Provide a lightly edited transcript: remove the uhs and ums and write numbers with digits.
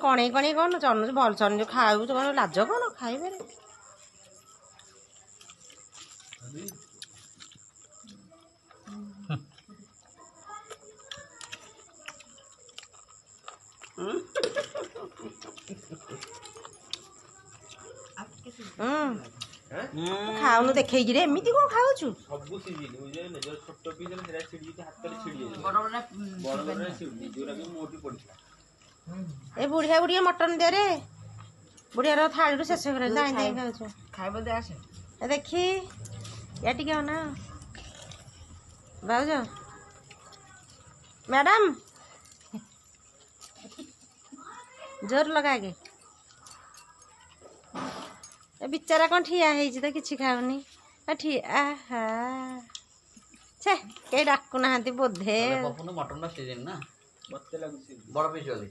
କଣେଇ କଣେଇ କଣ ଚନୁଛି ଭଲ ଚନୁଛି ଖାଇବୁ କଣ ଲାଜ କଣ ଖାଇବାରେ। ଖାଉନୁ ଦେଖେଇକିରେ ଏମିତି କଣ ଖାଉଛୁ? ସବୁ ସିଝିନି ବୁଝିଲେ ଯୋଉ ଛୋଟ ପିସ୍ ସେଟା ଛିଡି ହାତରେ ଛିଡି ଯାଇଛି। ବଡ ଛିଡୁନି ଯୋଉରା ମୋଟି ପଡିଥିଲା। ଏ ବୁଢିଆ ବୁଢିଆ ମଟନ ଦେରେ ବୁଢିଆର ଥାଳିରୁ ଶେଷ করে ଦାଇଁ ଖାଉଛୁ। ଖାଇବ ଦେ ଆସେ ଦେଖି या ଟିକେ ଅନା ଭାଉଜ ମ୍ୟାଡାମ ଜୋର ଲଗା ଆଗେ। ଏ ବିଚାରା କଣ ଠିଆ ହେଇଛି ତ କିଛି ଖାଉନି। ଆହା ଛେ କେହି ଡାକୁନାହାନ୍ତି ବୋଧେ। ମଟନ ଟା ସିଜିନ ନା ମତେ ଲାଗୁଛି ବଡ ପିସ୍ ଅଛି।